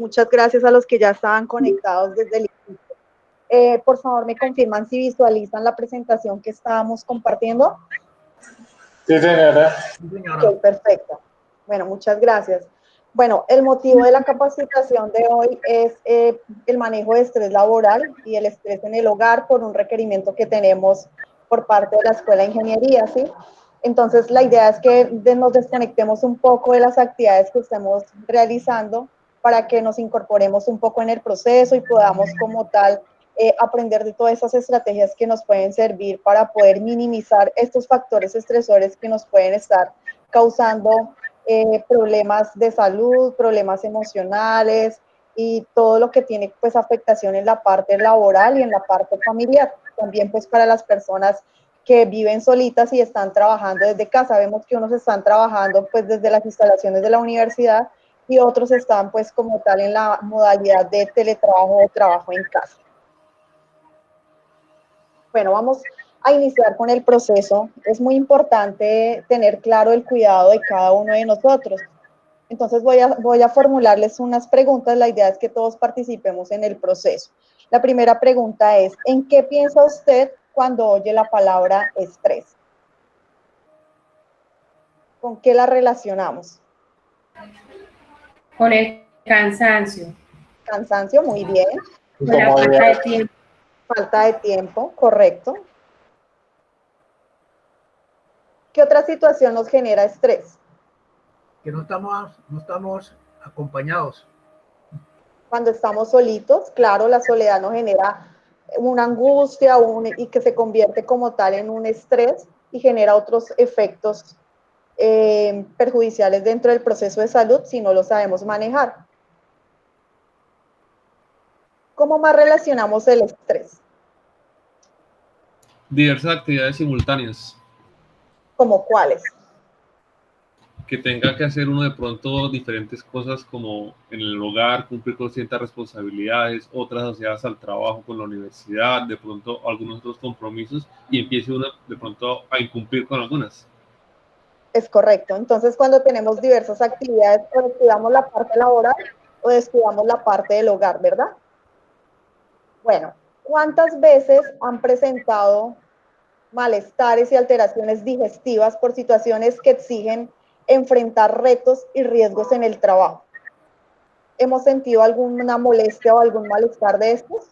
Muchas gracias a los que ya estaban conectados desde el inicio. Por favor, me confirman si visualizan la presentación que estábamos compartiendo. Sí, señora. Ok, perfecto. Bueno, muchas gracias. Bueno, el motivo de la capacitación de hoy es el manejo de estrés laboral y el estrés en el hogar por un requerimiento que tenemos por parte de la Escuela de Ingeniería, ¿sí? Entonces, la idea es que nos desconectemos un poco de las actividades que estemos realizando para que nos incorporemos un poco en el proceso y podamos como tal aprender de todas esas estrategias que nos pueden servir para poder minimizar estos factores estresores que nos pueden estar causando problemas de salud, problemas emocionales y todo lo que tiene pues afectación en la parte laboral y en la parte familiar. También pues para las personas que viven solitas y están trabajando desde casa. Vemos que unos están trabajando pues desde las instalaciones de la universidad y otros están pues como tal en la modalidad de teletrabajo o trabajo en casa. Bueno, vamos a iniciar con el proceso. Es muy importante tener claro el cuidado de cada uno de nosotros. Entonces voy a formularles unas preguntas. La idea es que todos participemos en el proceso. La primera pregunta es, ¿en qué piensa usted cuando oye la palabra estrés? ¿Con qué la relacionamos? Con el cansancio. Cansancio, muy bien. Con la falta de tiempo. Falta de tiempo, correcto. ¿Qué otra situación nos genera estrés? Que no estamos acompañados. Cuando estamos solitos, claro, la soledad nos genera una angustia y que se convierte como tal en un estrés y genera otros efectos perjudiciales dentro del proceso de salud si no lo sabemos manejar. ¿Cómo más relacionamos el estrés? Diversas actividades simultáneas. ¿Como cuáles? Que tenga que hacer uno de pronto diferentes cosas como en el hogar, cumplir con ciertas responsabilidades, otras asociadas al trabajo con la universidad, de pronto algunos otros compromisos y empiece uno de pronto a incumplir con algunas. Es correcto. Entonces, cuando tenemos diversas actividades, o descuidamos la parte laboral o descuidamos la parte del hogar, ¿verdad? Bueno, ¿cuántas veces han presentado malestares y alteraciones digestivas por situaciones que exigen enfrentar retos y riesgos en el trabajo? ¿Hemos sentido alguna molestia o algún malestar de estos?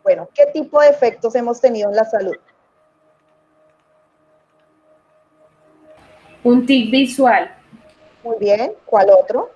Bueno, ¿qué tipo de efectos hemos tenido en la salud? Un tic visual. Muy bien, ¿cuál otro?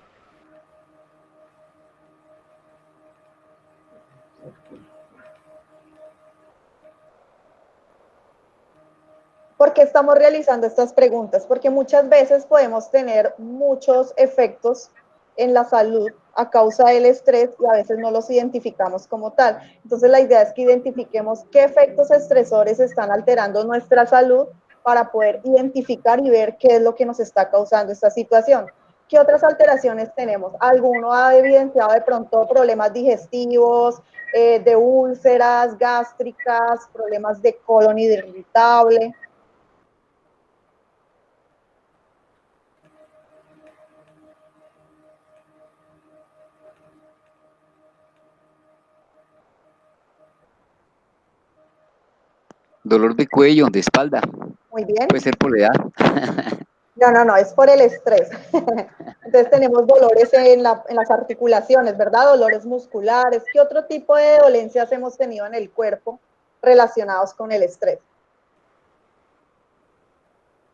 ¿Por qué estamos realizando estas preguntas? Porque muchas veces podemos tener muchos efectos en la salud a causa del estrés y a veces no los identificamos como tal. Entonces la idea es que identifiquemos qué efectos estresores están alterando nuestra salud para poder identificar y ver qué es lo que nos está causando esta situación. ¿Qué otras alteraciones tenemos? ¿Alguno ha evidenciado de pronto problemas digestivos, de úlceras gástricas, problemas de colon irritable? Dolor de cuello, de espalda. Muy bien. Puede ser por la edad. No, es por el estrés. Entonces tenemos dolores en las articulaciones, ¿verdad? Dolores musculares. ¿Qué otro tipo de dolencias hemos tenido en el cuerpo relacionados con el estrés?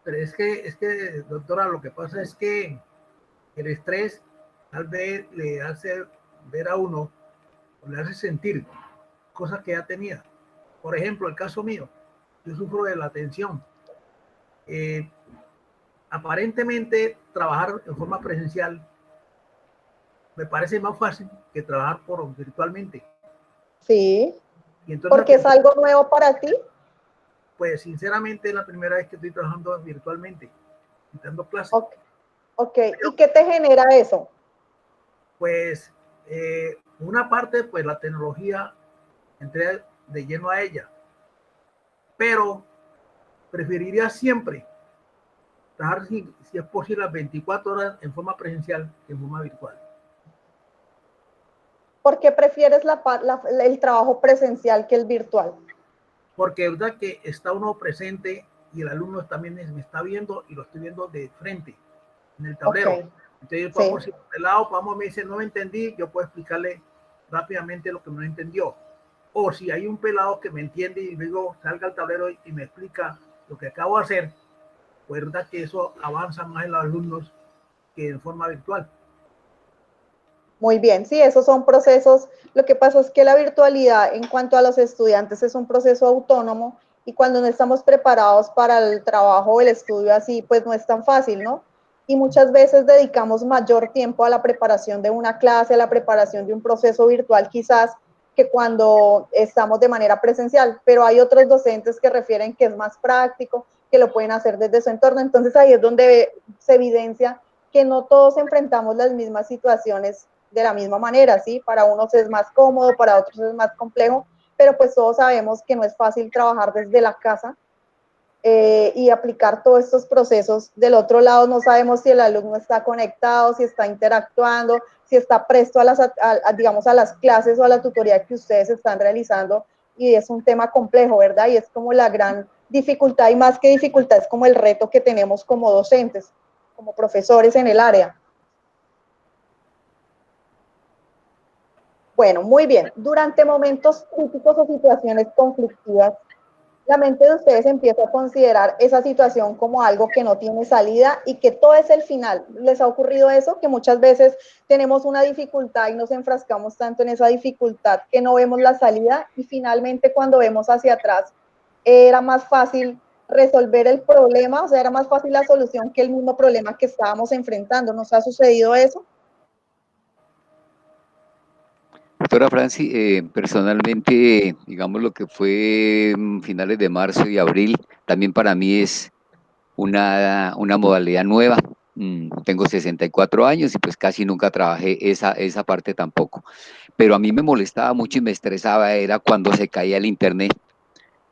Pero es que, doctora, lo que pasa es que el estrés tal vez le hace ver a uno, o le hace sentir cosas que ya tenía. Por ejemplo, el caso mío, yo sufro de la tensión. Aparentemente, trabajar en forma presencial me parece más fácil que trabajar virtualmente. Sí. Y entonces, ¿porque es algo nuevo para ti? Pues sinceramente es la primera vez que estoy trabajando virtualmente, dando clases. Ok. ¿Y qué te genera eso? Pues una parte, pues la tecnología, entré de lleno a ella, pero preferiría siempre trabajar, si es posible, las 24 horas en forma presencial que en forma virtual. ¿Por qué prefieres el trabajo presencial que el virtual? Porque es verdad que está uno presente y el alumno también me está viendo y lo estoy viendo de frente en el tablero. Okay. Entonces, vamos, si por el lado, vamos, me dice, no me entendí, yo puedo explicarle rápidamente lo que no entendió. O si hay un pelado que me entiende y luego salga al tablero y me explica lo que acabo de hacer, pues verdad que eso avanza más en los alumnos que en forma virtual. Muy bien, sí, esos son procesos. Lo que pasa es que la virtualidad en cuanto a los estudiantes es un proceso autónomo y cuando no estamos preparados para el trabajo o el estudio así, pues no es tan fácil, ¿no? Y muchas veces dedicamos mayor tiempo a la preparación de una clase, a la preparación de un proceso virtual quizás, que cuando estamos de manera presencial, pero hay otros docentes que refieren que es más práctico, que lo pueden hacer desde su entorno, entonces ahí es donde se evidencia que no todos enfrentamos las mismas situaciones de la misma manera, ¿sí? Para unos es más cómodo, para otros es más complejo, pero pues todos sabemos que no es fácil trabajar desde la casa y aplicar todos estos procesos. Del otro lado no sabemos si el alumno está conectado, si está interactuando, si está presto digamos, a las clases o a la tutoría que ustedes están realizando, y es un tema complejo, ¿verdad? Y es como la gran dificultad, y más que dificultad, es como el reto que tenemos como docentes, como profesores en el área. Bueno, muy bien. Durante momentos críticos o situaciones conflictivas, la mente de ustedes empieza a considerar esa situación como algo que no tiene salida y que todo es el final. ¿Les ha ocurrido eso? Que muchas veces tenemos una dificultad y nos enfrascamos tanto en esa dificultad que no vemos la salida y finalmente cuando vemos hacia atrás era más fácil resolver el problema, o sea, era más fácil la solución que el mismo problema que estábamos enfrentando. ¿Nos ha sucedido eso? Doctora Franci, personalmente, digamos lo que fue finales de marzo y abril, también para mí es una modalidad nueva. Tengo 64 años y pues casi nunca trabajé esa parte tampoco. Pero a mí me molestaba mucho y me estresaba, era cuando se caía el internet.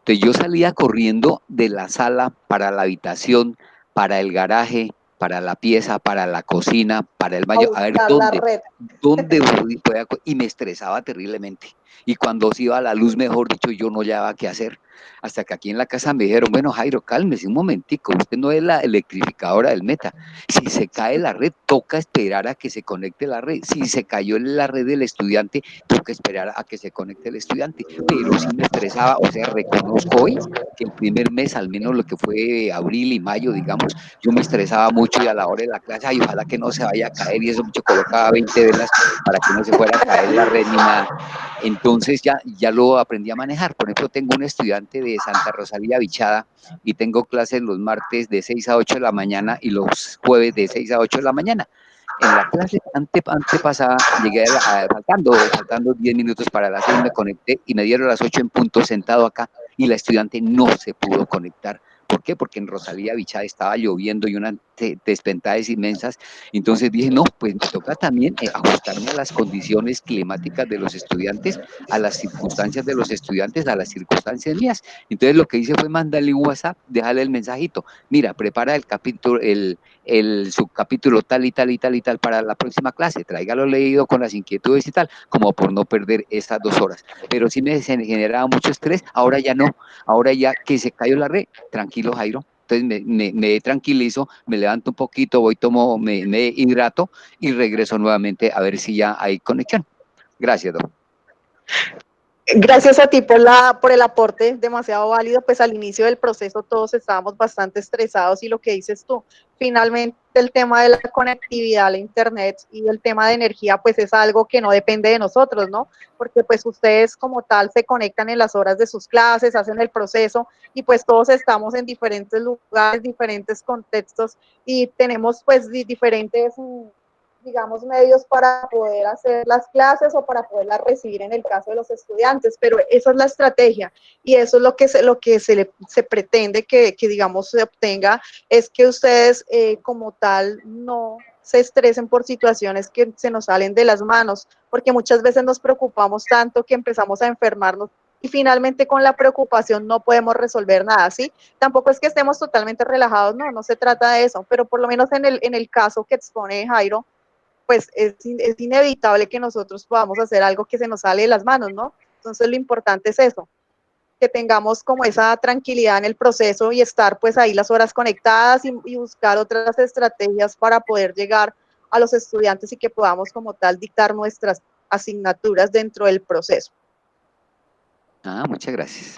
Entonces yo salía corriendo de la sala para la habitación, para el garaje, para la pieza, para la cocina, para el A baño, a ver buscar la red. dónde podía, y me estresaba terriblemente. Y cuando se iba la luz, mejor dicho, yo no hallaba qué hacer. Hasta que aquí en la casa me dijeron, bueno, Jairo, cálmese un momentico, usted no es la electrificadora del Meta. Si se cae la red, toca esperar a que se conecte la red. Si se cayó la red del estudiante, toca esperar a que se conecte el estudiante. Pero sí me estresaba, o sea, reconozco hoy que el primer mes, al menos lo que fue abril y mayo, digamos, yo me estresaba mucho y a la hora de la clase, ay, ojalá que no se vaya a caer, y eso mucho colocaba 20 velas para que no se fuera a caer la red ni nada. Entonces ya lo aprendí a manejar. Por ejemplo, tengo un estudiante de Santa Rosalía Bichada y tengo clases los martes de 6 a 8 de la mañana y los jueves de 6 a 8 de la mañana. En la clase antepasada llegué faltando 10 minutos para las 6, me conecté y me dieron las 8 en punto sentado acá y la estudiante no se pudo conectar. ¿Por qué? Porque en Rosalía Bichada estaba lloviendo y unas desventajas inmensas. Entonces dije, no, pues me toca también ajustarme a las condiciones climáticas de los estudiantes, a las circunstancias de los estudiantes, a las circunstancias mías. Entonces lo que hice fue mandarle un WhatsApp, dejarle el mensajito. Mira, prepara el capítulo, el subcapítulo tal y tal y tal y tal para la próxima clase. Tráigalo leído con las inquietudes y tal, como por no perder esas 2 horas. Pero sí me generaba mucho estrés. Ahora ya no. Ahora ya que se cayó la red, tranquilo, Jairo. Entonces me tranquilizo, me levanto un poquito, me hidrato y regreso nuevamente a ver si ya hay conexión. Gracias, doctor. Gracias a ti por el aporte demasiado válido, pues al inicio del proceso todos estábamos bastante estresados y lo que dices tú, finalmente el tema de la conectividad, la internet y el tema de energía, pues es algo que no depende de nosotros, ¿no? Porque pues ustedes como tal se conectan en las horas de sus clases, hacen el proceso y pues todos estamos en diferentes lugares, diferentes contextos y tenemos pues diferentes digamos, medios para poder hacer las clases o para poderlas recibir en el caso de los estudiantes, pero esa es la estrategia y eso es lo que se pretende que, digamos, se obtenga, es que ustedes como tal no se estresen por situaciones que se nos salen de las manos, porque muchas veces nos preocupamos tanto que empezamos a enfermarnos y finalmente con la preocupación no podemos resolver nada, ¿sí? Tampoco es que estemos totalmente relajados, no se trata de eso, pero por lo menos en el caso que expone Jairo, pues es inevitable que nosotros podamos hacer algo que se nos sale de las manos, ¿no? Entonces lo importante es eso, que tengamos como esa tranquilidad en el proceso y estar pues ahí las horas conectadas y buscar otras estrategias para poder llegar a los estudiantes y que podamos como tal dictar nuestras asignaturas dentro del proceso. Ah, muchas gracias.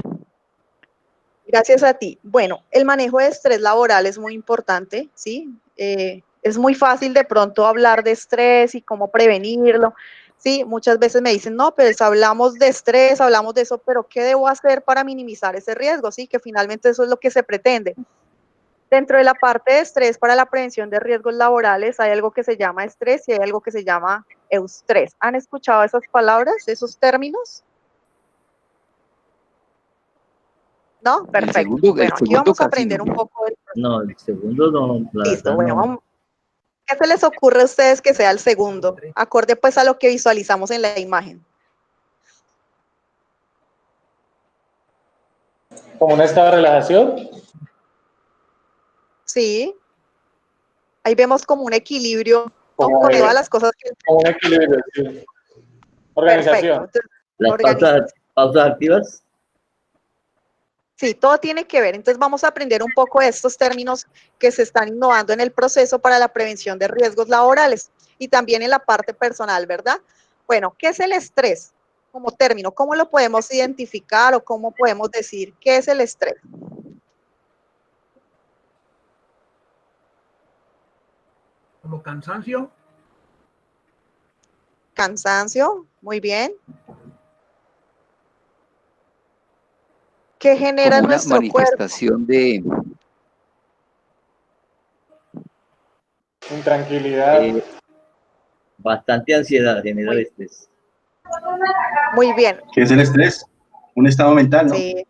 Gracias a ti. Bueno, el manejo de estrés laboral es muy importante, ¿sí? Es muy fácil de pronto hablar de estrés y cómo prevenirlo, ¿sí? Muchas veces me dicen, no, pues hablamos de estrés, hablamos de eso, pero ¿qué debo hacer para minimizar ese riesgo? Sí, que finalmente eso es lo que se pretende. Dentro de la parte de estrés para la prevención de riesgos laborales hay algo que se llama estrés y hay algo que se llama eustrés. ¿Han escuchado esas palabras, esos términos? ¿No? Perfecto. Bueno, aquí vamos a aprender un poco del proceso. No, el segundo no, la Listo, verdad bueno, no. vamos. ¿Qué se les ocurre a ustedes que sea el segundo? Acorde pues a lo que visualizamos en la imagen. Como un estado de relajación. Sí. Ahí vemos como un equilibrio, ¿no? Como Con todas las cosas que... Como un equilibrio, sí. Perfecto. Organización. Entonces, Las organización. pausas activas. Sí, todo tiene que ver. Entonces vamos a aprender un poco de estos términos que se están innovando en el proceso para la prevención de riesgos laborales y también en la parte personal, ¿verdad? Bueno, ¿qué es el estrés como término? ¿Cómo lo podemos identificar o cómo podemos decir qué es el estrés? Como cansancio. Cansancio, muy bien. ¿Qué genera Como una nuestro cuerpo? manifestación de Intranquilidad. Bastante ansiedad genera el estrés. Muy bien. ¿Qué es el estrés? Un estado mental, ¿no? Sí.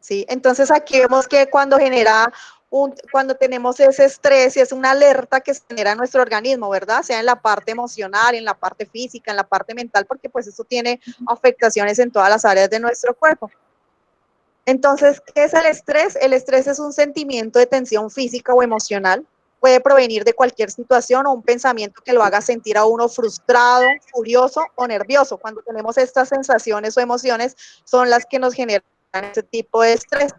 Sí, entonces aquí vemos que cuando cuando tenemos ese estrés y es una alerta que se genera en nuestro organismo, ¿verdad? Sea en la parte emocional, en la parte física, en la parte mental, porque pues eso tiene afectaciones en todas las áreas de nuestro cuerpo. Entonces, ¿qué es el estrés? El estrés es un sentimiento de tensión física o emocional. Puede provenir de cualquier situación o un pensamiento que lo haga sentir a uno frustrado, furioso o nervioso. Cuando tenemos estas sensaciones o emociones, son las que nos generan ese tipo de estrés.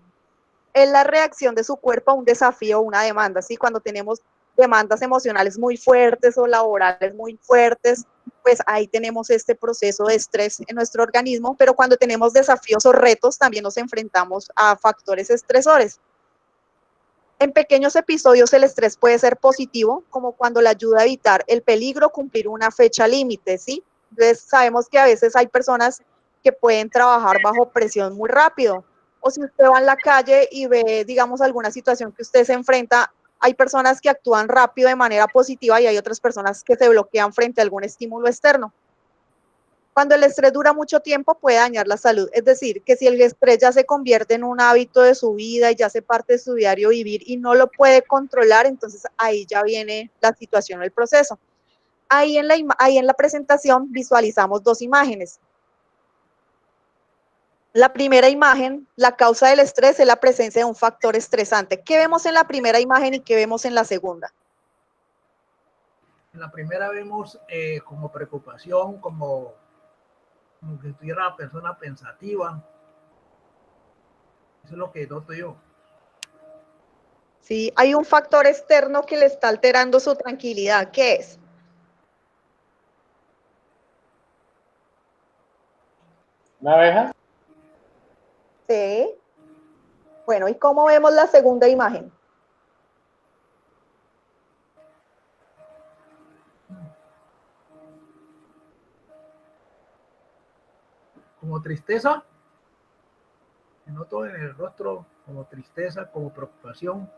Es la reacción de su cuerpo a un desafío o una demanda, ¿sí? Cuando tenemos demandas emocionales muy fuertes o laborales muy fuertes, pues ahí tenemos este proceso de estrés en nuestro organismo, pero cuando tenemos desafíos o retos, también nos enfrentamos a factores estresores. En pequeños episodios el estrés puede ser positivo, como cuando le ayuda a evitar el peligro, cumplir una fecha límite, ¿sí? Entonces sabemos que a veces hay personas que pueden trabajar bajo presión muy rápido, o si usted va en la calle y ve, digamos, alguna situación que usted se enfrenta, hay personas que actúan rápido de manera positiva y hay otras personas que se bloquean frente a algún estímulo externo. Cuando el estrés dura mucho tiempo puede dañar la salud, es decir, que si el estrés ya se convierte en un hábito de su vida y ya hace parte de su diario vivir y no lo puede controlar, entonces ahí ya viene la situación, el proceso. Ahí en la presentación visualizamos dos imágenes. La primera imagen, la causa del estrés es la presencia de un factor estresante. ¿Qué vemos en la primera imagen y qué vemos en la segunda? En la primera vemos como preocupación, como que estuviera la persona pensativa. Eso es lo que noto yo. Sí, hay un factor externo que le está alterando su tranquilidad. ¿Qué es? ¿Una abeja? Sí. Bueno, ¿y cómo vemos la segunda imagen? Como tristeza. Me noto en el rostro como tristeza, como preocupación.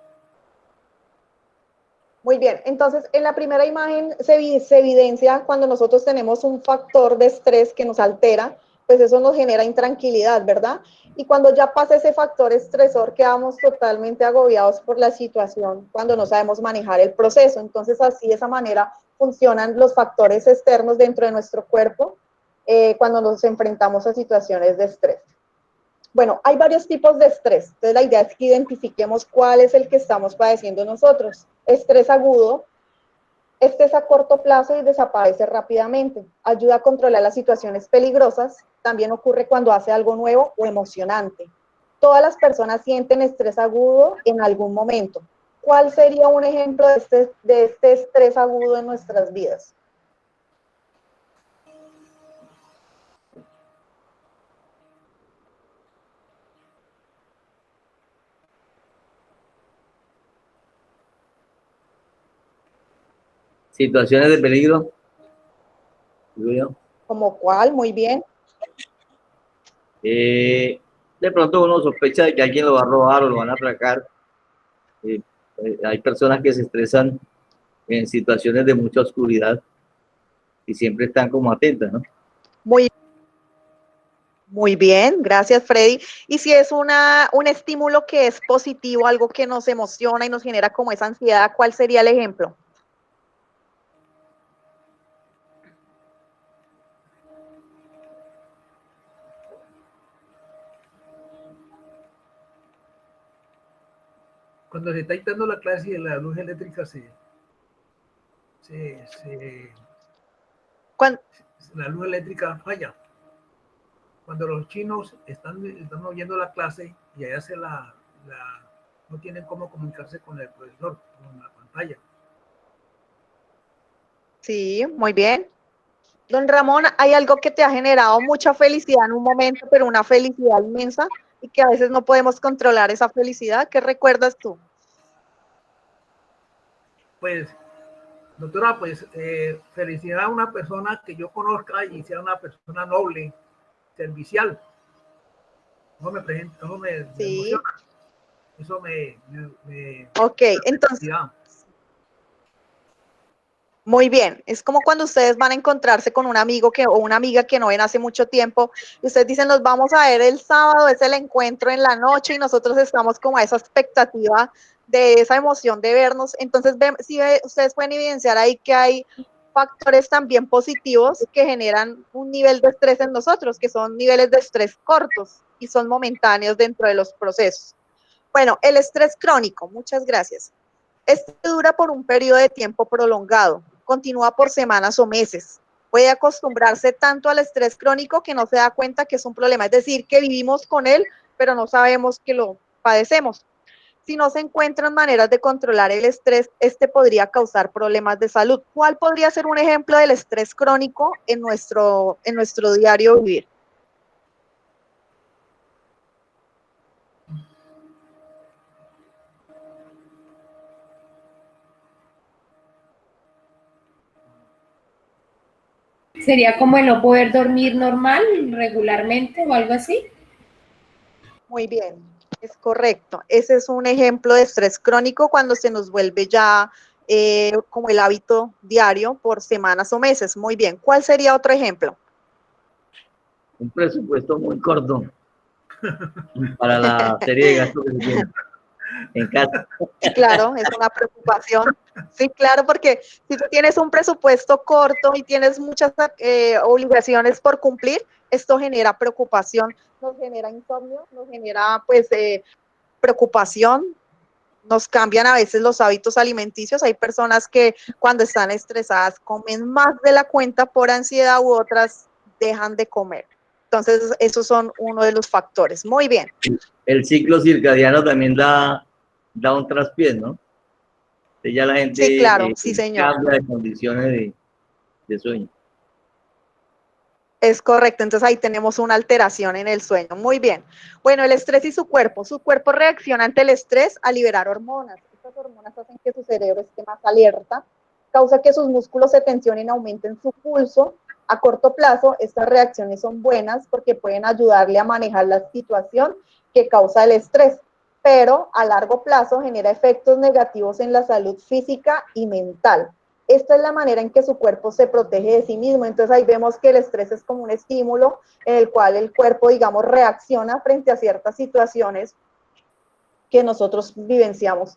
Muy bien, entonces en la primera imagen se evidencia cuando nosotros tenemos un factor de estrés que nos altera, pues eso nos genera intranquilidad, ¿verdad? Y cuando ya pasa ese factor estresor, quedamos totalmente agobiados por la situación cuando no sabemos manejar el proceso. Entonces así de esa manera funcionan los factores externos dentro de nuestro cuerpo cuando nos enfrentamos a situaciones de estrés. Bueno, hay varios tipos de estrés, entonces la idea es que identifiquemos cuál es el que estamos padeciendo nosotros. Estrés agudo, Este es a corto plazo y desaparece rápidamente. Ayuda a controlar las situaciones peligrosas. También ocurre cuando hace algo nuevo o emocionante. Todas las personas sienten estrés agudo en algún momento. ¿Cuál sería un ejemplo de este estrés agudo en nuestras vidas? Situaciones de peligro, digo yo. ¿Como cuál? Muy bien. De pronto uno sospecha de que alguien lo va a robar o lo van a atracar. Hay personas que se estresan en situaciones de mucha oscuridad y siempre están como atentas, ¿no? Muy bien, gracias Freddy. Y si es un estímulo que es positivo, algo que nos emociona y nos genera como esa ansiedad, ¿cuál sería el ejemplo? Cuando se está dictando la clase y la luz eléctrica la luz eléctrica falla. Cuando los chinos están oyendo la clase y allá no tienen cómo comunicarse con el profesor, con la pantalla. Sí, muy bien. Don Ramón, ¿hay algo que te ha generado mucha felicidad en un momento, pero una felicidad inmensa y que a veces no podemos controlar esa felicidad? ¿Qué recuerdas tú? Pues, doctora, pues felicidad a una persona que yo conozca y sea una persona noble, servicial. Eso me emociona. Eso Ok, entonces, muy bien. Es como cuando ustedes van a encontrarse con un amigo o una amiga que no ven hace mucho tiempo y ustedes dicen, nos vamos a ver el sábado, es el encuentro en la noche y nosotros estamos como a esa expectativa de esa emoción de vernos. Entonces, ustedes pueden evidenciar ahí que hay factores también positivos que generan un nivel de estrés en nosotros, que son niveles de estrés cortos y son momentáneos dentro de los procesos. Bueno, el estrés crónico, muchas gracias. Este dura por un periodo de tiempo prolongado, continúa por semanas o meses. Puede acostumbrarse tanto al estrés crónico que no se da cuenta que es un problema, es decir, que vivimos con él, pero no sabemos que lo padecemos. Si no se encuentran maneras de controlar el estrés, este podría causar problemas de salud. ¿Cuál podría ser un ejemplo del estrés crónico en nuestro diario vivir? ¿Sería como el no poder dormir normal, regularmente o algo así? Muy bien, es correcto. Ese es un ejemplo de estrés crónico cuando se nos vuelve ya como el hábito diario por semanas o meses. Muy bien. ¿Cuál sería otro ejemplo? Un presupuesto muy corto para la serie de gastos que se tiene en casa. Claro, es una preocupación. Sí, claro, porque si tú tienes un presupuesto corto y tienes muchas obligaciones por cumplir, esto genera preocupación, nos genera insomnio, nos genera pues preocupación, nos cambian a veces los hábitos alimenticios. Hay personas que cuando están estresadas comen más de la cuenta por ansiedad u otras dejan de comer. Entonces, esos son uno de los factores. Muy bien. El ciclo circadiano también da un traspiés, ¿no? Ya la gente sí, claro, sí, señor. cambia de condiciones de sueño. Es correcto, entonces ahí tenemos una alteración en el sueño. Muy bien. Bueno, el estrés y su cuerpo. Su cuerpo reacciona ante el estrés a liberar hormonas. Estas hormonas hacen que su cerebro esté más alerta, causa que sus músculos se tensionen, aumenten su pulso. A corto plazo, estas reacciones son buenas porque pueden ayudarle a manejar la situación que causa el estrés, pero a largo plazo genera efectos negativos en la salud física y mental. Esta es la manera en que su cuerpo se protege de sí mismo. Entonces ahí vemos que el estrés es como un estímulo en el cual el cuerpo, digamos, reacciona frente a ciertas situaciones que nosotros vivenciamos.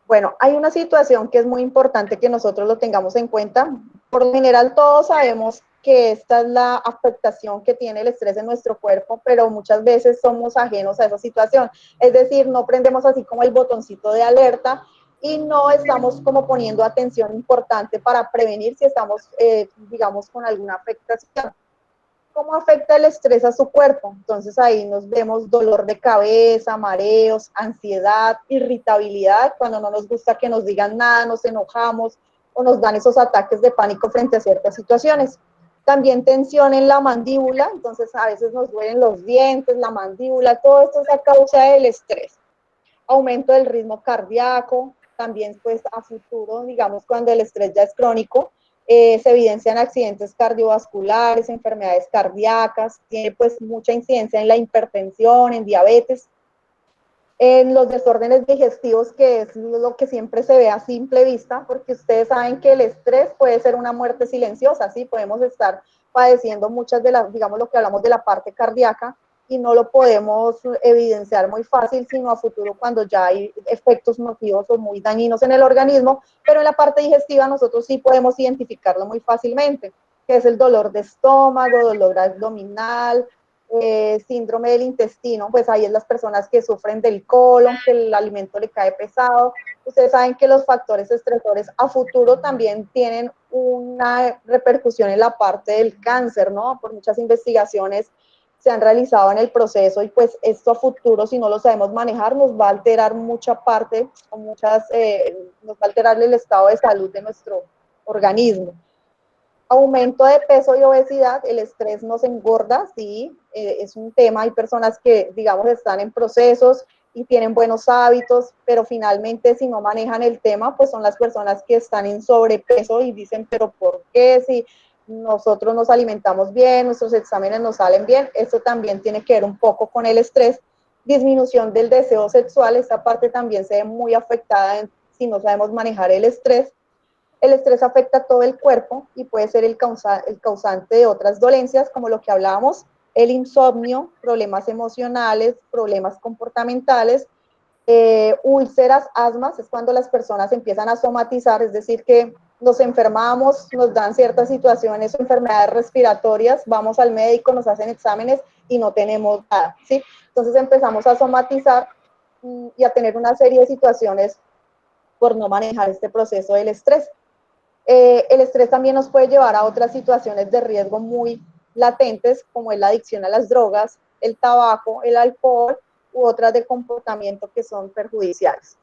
Bueno, hay una situación que es muy importante que nosotros lo tengamos en cuenta. Por lo general todos sabemos que esta es la afectación que tiene el estrés en nuestro cuerpo, pero muchas veces somos ajenos a esa situación. Es decir, no prendemos así como el botoncito de alerta y no estamos como poniendo atención importante para prevenir si estamos, digamos, con alguna afectación. ¿Cómo afecta el estrés a su cuerpo? Entonces ahí nos vemos dolor de cabeza, mareos, ansiedad, irritabilidad, cuando no nos gusta que nos digan nada, nos enojamos o nos dan esos ataques de pánico frente a ciertas situaciones. También tensión en la mandíbula, entonces a veces nos duelen los dientes, la mandíbula, todo esto es a causa del estrés. Aumento del ritmo cardíaco, también pues a futuro, digamos, cuando el estrés ya es crónico, se evidencian accidentes cardiovasculares, enfermedades cardíacas, tiene pues mucha incidencia en la hipertensión, en diabetes, en los desórdenes digestivos, que es lo que siempre se ve a simple vista, porque ustedes saben que el estrés puede ser una muerte silenciosa, ¿sí? Podemos estar padeciendo muchas de las, digamos, lo que hablamos de la parte cardíaca, y no lo podemos evidenciar muy fácil, sino a futuro cuando ya hay efectos nocivos o muy dañinos en el organismo, pero en la parte digestiva nosotros sí podemos identificarlo muy fácilmente, que es el dolor de estómago, dolor abdominal, síndrome del intestino, pues ahí es las personas que sufren del colon, que el alimento le cae pesado. Ustedes saben que los factores estresores a futuro también tienen una repercusión en la parte del cáncer, ¿no? Por muchas investigaciones se han realizado en el proceso, y pues esto a futuro, si no lo sabemos manejar, nos va a alterar mucha parte, o nos va a alterar el estado de salud de nuestro organismo. Aumento de peso y obesidad, el estrés nos engorda, sí, es un tema. Hay personas que, digamos, están en procesos y tienen buenos hábitos, pero finalmente si no manejan el tema, pues son las personas que están en sobrepeso y dicen, pero ¿por qué? Si nosotros nos alimentamos bien, nuestros exámenes nos salen bien. Esto también tiene que ver un poco con el estrés. Disminución del deseo sexual, esta parte también se ve muy afectada si no sabemos manejar el estrés. El estrés afecta a todo el cuerpo y puede ser el causante de otras dolencias, como lo que hablábamos, el insomnio, problemas emocionales, problemas comportamentales, úlceras, asmas, es cuando las personas empiezan a somatizar, es decir, que nos enfermamos, nos dan ciertas situaciones o enfermedades respiratorias, vamos al médico, nos hacen exámenes y no tenemos nada, ¿sí? Entonces empezamos a somatizar y a tener una serie de situaciones por no manejar este proceso del estrés. El estrés también nos puede llevar a otras situaciones de riesgo muy latentes, como es la adicción a las drogas, el tabaco, el alcohol u otras de comportamiento que son perjudiciales.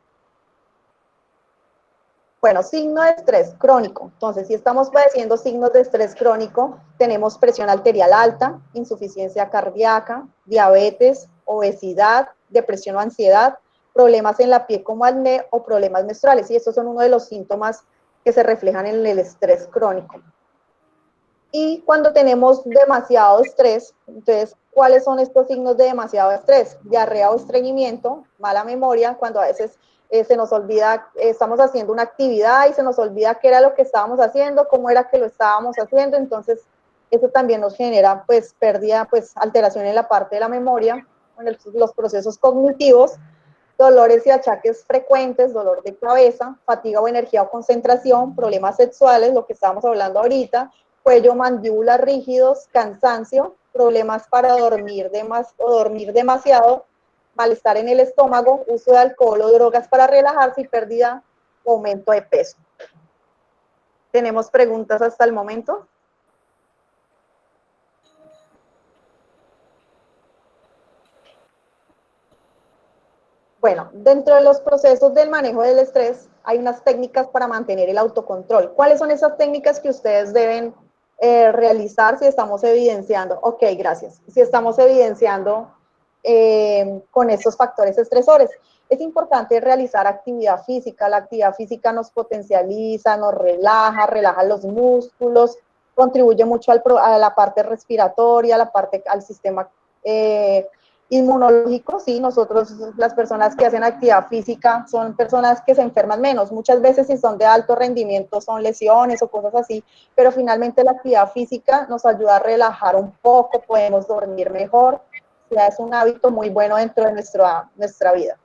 Bueno, signo de estrés crónico. Entonces, si estamos padeciendo signos de estrés crónico, tenemos presión arterial alta, insuficiencia cardíaca, diabetes, obesidad, depresión o ansiedad, problemas en la piel como acné o problemas menstruales. Y estos son uno de los síntomas que se reflejan en el estrés crónico. Y cuando tenemos demasiado estrés, entonces, ¿cuáles son estos signos de demasiado estrés? Diarrea o estreñimiento, mala memoria, cuando a veces se nos olvida, estamos haciendo una actividad y se nos olvida qué era lo que estábamos haciendo, cómo era que lo estábamos haciendo, entonces eso también nos genera pues pérdida, pues alteración en la parte de la memoria, en los procesos cognitivos, dolores y achaques frecuentes, dolor de cabeza, fatiga o energía o concentración, problemas sexuales, lo que estábamos hablando ahorita, cuello, mandíbula rígidos, cansancio, problemas para dormir, dormir demasiado, malestar en el estómago, uso de alcohol o drogas para relajarse y pérdida o aumento de peso. ¿Tenemos preguntas hasta el momento? Bueno, dentro de los procesos del manejo del estrés hay unas técnicas para mantener el autocontrol. ¿Cuáles son esas técnicas que ustedes deben realizar si estamos evidenciando? Ok, gracias. Si estamos evidenciando con estos factores estresores. Es importante realizar actividad física. La actividad física nos potencializa, nos relaja, relaja los músculos, contribuye mucho a la parte respiratoria, al sistema inmunológico, sí, nosotros, las personas que hacen actividad física son personas que se enferman menos, muchas veces si son de alto rendimiento son lesiones o cosas así, pero finalmente la actividad física nos ayuda a relajar un poco, podemos dormir mejor, ya es un hábito muy bueno dentro de nuestra vida.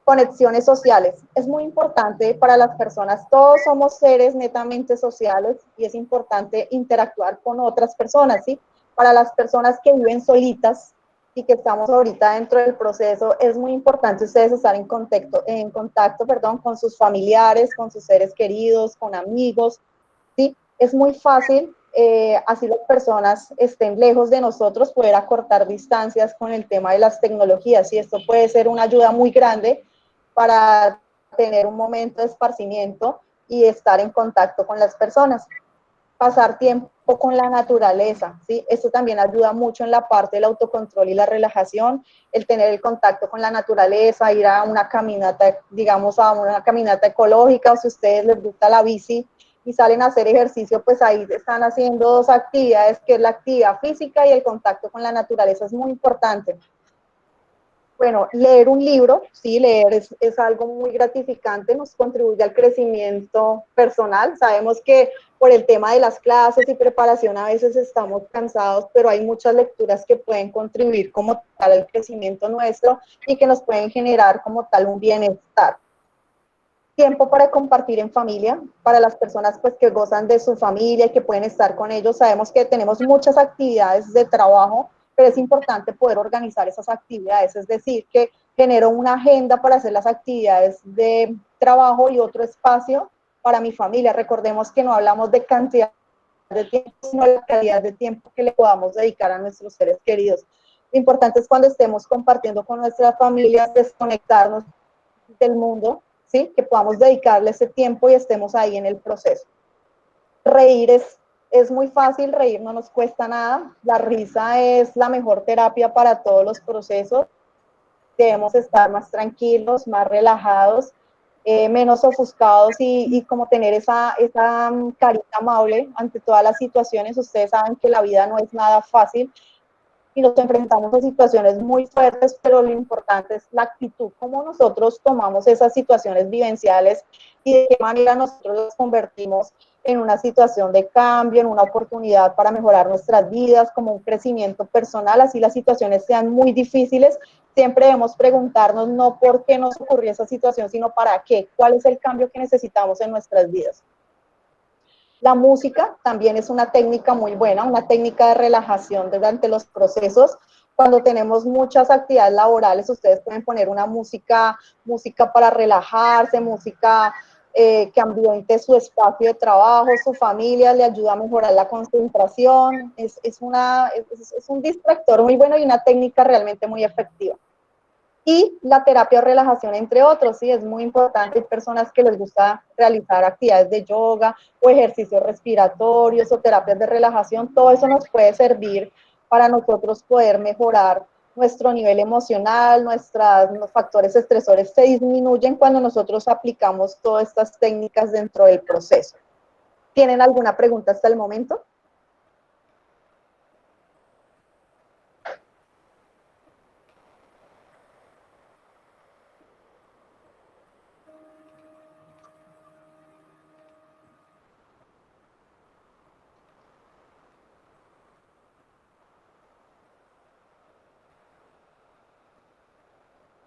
Conexiones sociales, es muy importante para las personas, todos somos seres netamente sociales y es importante interactuar con otras personas, ¿sí? Para las personas que viven solitas, y que estamos ahorita dentro del proceso, es muy importante ustedes estar en contacto, con sus familiares, con sus seres queridos, con amigos, ¿sí? Es muy fácil, así las personas estén lejos de nosotros, poder acortar distancias con el tema de las tecnologías, y esto puede ser una ayuda muy grande para tener un momento de esparcimiento y estar en contacto con las personas. Pasar tiempo con la naturaleza, ¿sí? Esto también ayuda mucho en la parte del autocontrol y la relajación, el tener el contacto con la naturaleza, ir a una caminata, digamos, a una caminata ecológica, o si a ustedes les gusta la bici y salen a hacer ejercicio, pues ahí están haciendo dos actividades, que es la actividad física y el contacto con la naturaleza, es muy importante. Bueno, leer un libro, sí, leer es algo muy gratificante, nos contribuye al crecimiento personal. Sabemos que por el tema de las clases y preparación a veces estamos cansados, pero hay muchas lecturas que pueden contribuir como tal al crecimiento nuestro y que nos pueden generar como tal un bienestar. Tiempo para compartir en familia, para las personas pues que gozan de su familia y que pueden estar con ellos. Sabemos que tenemos muchas actividades de trabajo, pero es importante poder organizar esas actividades, es decir, que genero una agenda para hacer las actividades de trabajo y otro espacio para mi familia. Recordemos que no hablamos de cantidad de tiempo, sino de la calidad de tiempo que le podamos dedicar a nuestros seres queridos. Lo importante es cuando estemos compartiendo con nuestras familias, desconectarnos del mundo, ¿sí? Que podamos dedicarle ese tiempo y estemos ahí en el proceso. Reír es muy fácil, reír no nos cuesta nada, la risa es la mejor terapia para todos los procesos, debemos estar más tranquilos, más relajados, menos ofuscados y como tener esa carita amable ante todas las situaciones. Ustedes saben que la vida no es nada fácil y nos enfrentamos a situaciones muy fuertes, pero lo importante es la actitud, cómo nosotros tomamos esas situaciones vivenciales y de qué manera nosotros las convertimos en una situación de cambio, en una oportunidad para mejorar nuestras vidas, como un crecimiento personal, así las situaciones sean muy difíciles. Siempre debemos preguntarnos no por qué nos ocurrió esa situación, sino para qué, cuál es el cambio que necesitamos en nuestras vidas. La música también es una técnica muy buena, una técnica de relajación durante los procesos. Cuando tenemos muchas actividades laborales, ustedes pueden poner una música para relajarse, música que ambiente su espacio de trabajo, su familia, le ayuda a mejorar la concentración. Es un distractor muy bueno y una técnica realmente muy efectiva. Y la terapia o relajación, entre otros, sí, es muy importante. Hay personas que les gusta realizar actividades de yoga o ejercicios respiratorios o terapias de relajación. Todo eso nos puede servir para nosotros poder mejorar nuestro nivel emocional, los factores estresores se disminuyen cuando nosotros aplicamos todas estas técnicas dentro del proceso. ¿Tienen alguna pregunta hasta el momento?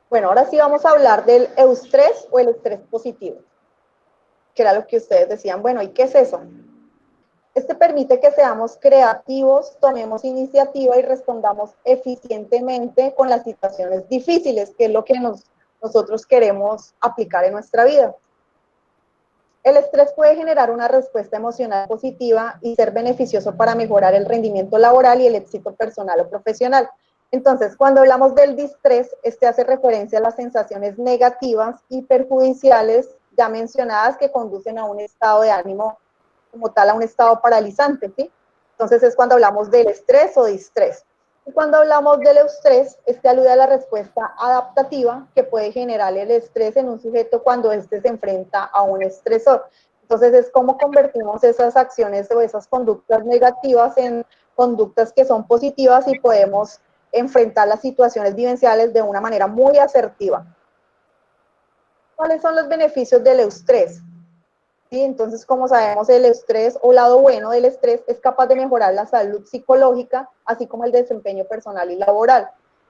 Bueno, ahora sí vamos a hablar del eustrés o el estrés positivo, que era lo que ustedes decían. Bueno, ¿y qué es eso? Este permite que seamos creativos, tomemos iniciativa y respondamos eficientemente con las situaciones difíciles, que es lo que nosotros queremos aplicar en nuestra vida. El estrés puede generar una respuesta emocional positiva y ser beneficioso para mejorar el rendimiento laboral y el éxito personal o profesional. Entonces, cuando hablamos del distrés, este hace referencia a las sensaciones negativas y perjudiciales ya mencionadas que conducen a un estado de ánimo como tal, a un estado paralizante, ¿sí? Entonces es cuando hablamos del estrés o distrés. Y cuando hablamos del eustrés, este alude a la respuesta adaptativa que puede generar el estrés en un sujeto cuando éste se enfrenta a un estresor. Entonces es como convertimos esas acciones o esas conductas negativas en conductas que son positivas y podemos enfrentar las situaciones vivenciales de una manera muy asertiva. ¿Cuáles son los beneficios del eustrés? ¿Sí? Entonces, como sabemos, el estrés o lado bueno del estrés es capaz de mejorar la salud psicológica, así como el desempeño personal y laboral.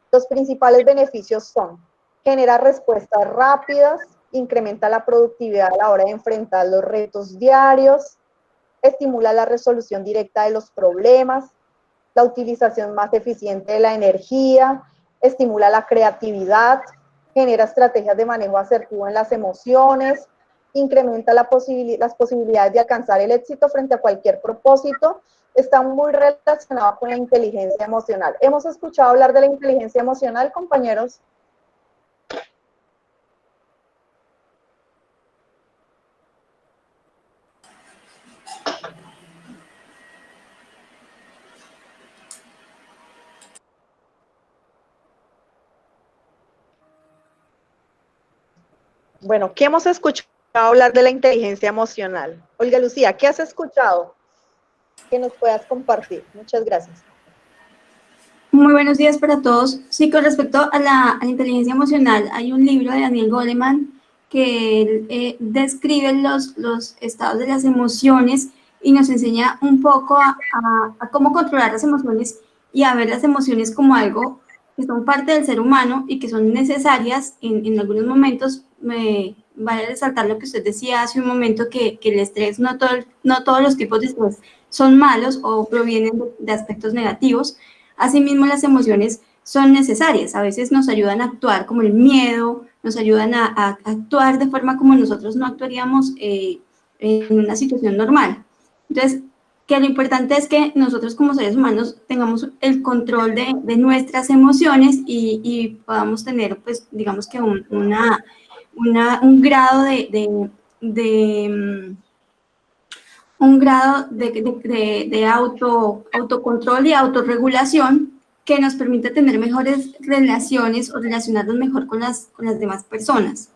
Los principales beneficios son: genera respuestas rápidas, incrementa la productividad a la hora de enfrentar los retos diarios, estimula la resolución directa de los problemas, la utilización más eficiente de la energía, estimula la creatividad, genera estrategias de manejo asertivo en las emociones, incrementa las posibilidades de alcanzar el éxito frente a cualquier propósito. Está muy relacionado con la inteligencia emocional. ¿Hemos escuchado hablar de la inteligencia emocional, compañeros? Bueno, ¿qué hemos escuchado hablar de la inteligencia emocional? Olga Lucía, ¿qué has escuchado que nos puedas compartir? Muchas gracias. Muy buenos días para todos. Sí, con respecto a la inteligencia emocional, hay un libro de Daniel Goleman que describe los estados de las emociones y nos enseña un poco a cómo controlar las emociones y a ver las emociones como algo que son parte del ser humano y que son necesarias en algunos momentos. Vale resaltar lo que usted decía hace un momento, que el estrés, no todos los tipos de estrés son malos o provienen de aspectos negativos. Asimismo, las emociones son necesarias, a veces nos ayudan a actuar, como el miedo, nos ayudan a actuar de forma como nosotros no actuaríamos en una situación normal. Entonces, que lo importante es que nosotros como seres humanos tengamos el control de nuestras emociones y podamos tener, pues, digamos que un grado de autocontrol y autorregulación que nos permite tener mejores relaciones o relacionarnos mejor con las demás personas.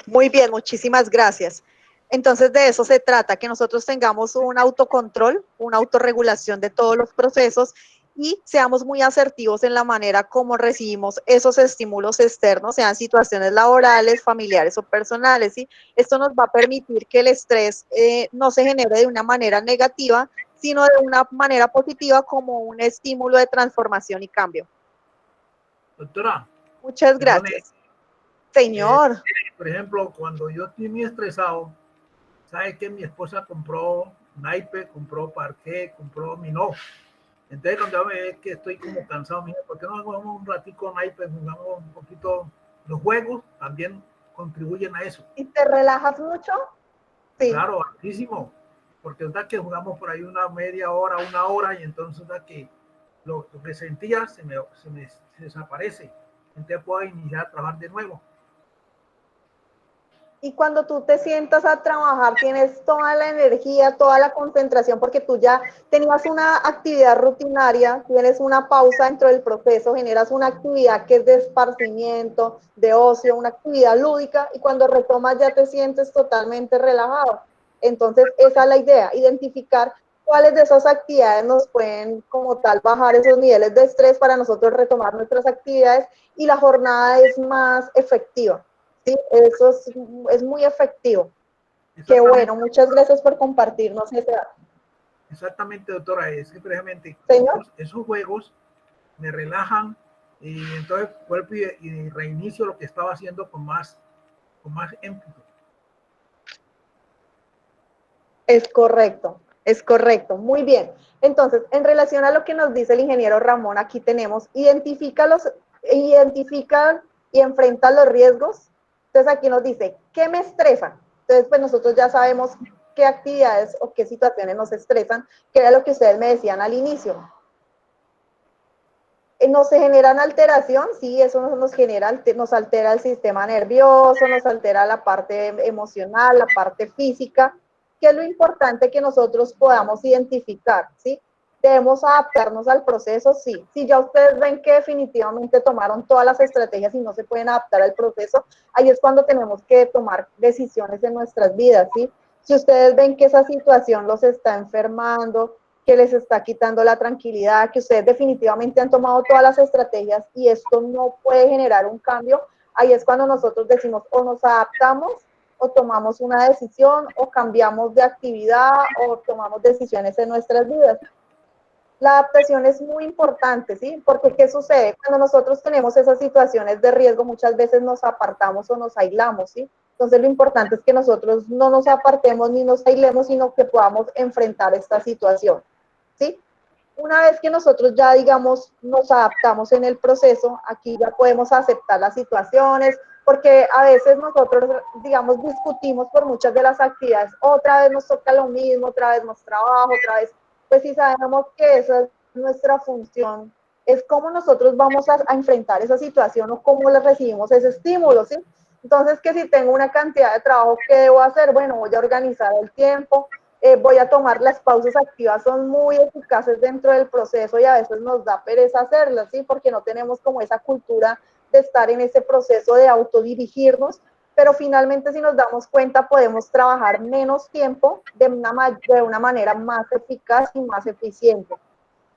Muy bien, muchísimas gracias. Entonces, de eso se trata, que nosotros tengamos un autocontrol, una autorregulación de todos los procesos y seamos muy asertivos en la manera como recibimos esos estímulos externos, sean situaciones laborales, familiares o personales, ¿sí? Esto nos va a permitir que el estrés no se genere de una manera negativa, sino de una manera positiva como un estímulo de transformación y cambio. Doctora. Muchas gracias. Señor. Por ejemplo, cuando yo estoy muy estresado, ¿sabe que mi esposa compró naipe, compró parqué, compró minó? Entonces, cuando yo me ve que estoy como cansado, me dice, ¿por qué no jugamos un ratico naipe, jugamos un poquito? Los juegos también contribuyen a eso. ¿Y te relajas mucho? Sí. Claro, altísimo. Porque es que jugamos por ahí una media hora, una hora, y entonces que lo que sentía se desaparece. Entonces puedo iniciar a trabajar de nuevo. Y cuando tú te sientas a trabajar, tienes toda la energía, toda la concentración, porque tú ya tenías una actividad rutinaria, tienes una pausa dentro del proceso, generas una actividad que es de esparcimiento, de ocio, una actividad lúdica, y cuando retomas ya te sientes totalmente relajado. Entonces, esa es la idea, identificar cuáles de esas actividades nos pueden como tal bajar esos niveles de estrés para nosotros retomar nuestras actividades y la jornada es más efectiva. Sí, eso es muy efectivo. Qué bueno, muchas gracias por compartirnos ese dato. Exactamente, doctora, es que precisamente esos juegos me relajan y entonces vuelvo y reinicio lo que estaba haciendo con más émpito. Es correcto, muy bien. Entonces, en relación a lo que nos dice el ingeniero Ramón, aquí tenemos, identifica y enfrenta los riesgos. Entonces aquí nos dice, ¿qué me estresa? Entonces pues nosotros ya sabemos qué actividades o qué situaciones nos estresan, que era lo que ustedes me decían al inicio. ¿Nos generan alteración? Sí, eso nos altera el sistema nervioso, nos altera la parte emocional, la parte física, que es lo importante que nosotros podamos identificar, ¿sí? ¿Debemos adaptarnos al proceso? Sí. Si ya ustedes ven que definitivamente tomaron todas las estrategias y no se pueden adaptar al proceso, ahí es cuando tenemos que tomar decisiones en nuestras vidas, ¿sí? Si ustedes ven que esa situación los está enfermando, que les está quitando la tranquilidad, que ustedes definitivamente han tomado todas las estrategias y esto no puede generar un cambio, ahí es cuando nosotros decimos o nos adaptamos o tomamos una decisión o cambiamos de actividad o tomamos decisiones en nuestras vidas. La adaptación es muy importante, ¿sí? Porque ¿qué sucede? Cuando nosotros tenemos esas situaciones de riesgo, muchas veces nos apartamos o nos aislamos, ¿sí? Entonces lo importante es que nosotros no nos apartemos ni nos aislemos, sino que podamos enfrentar esta situación, ¿sí? Una vez que nosotros ya, digamos, nos adaptamos en el proceso, aquí ya podemos aceptar las situaciones, porque a veces nosotros, digamos, discutimos por muchas de las actividades, otra vez nos toca lo mismo, otra vez más trabajo, otra vez, pues si sabemos que esa es nuestra función, es cómo nosotros vamos a enfrentar esa situación o cómo le recibimos ese estímulo, ¿sí? Entonces, que si tengo una cantidad de trabajo, ¿qué debo hacer? Bueno, voy a organizar el tiempo, voy a tomar las pausas activas, son muy eficaces dentro del proceso y a veces nos da pereza hacerlas, ¿sí? Porque no tenemos como esa cultura de estar en ese proceso de autodirigirnos, pero finalmente si nos damos cuenta podemos trabajar menos tiempo de una manera más eficaz y más eficiente.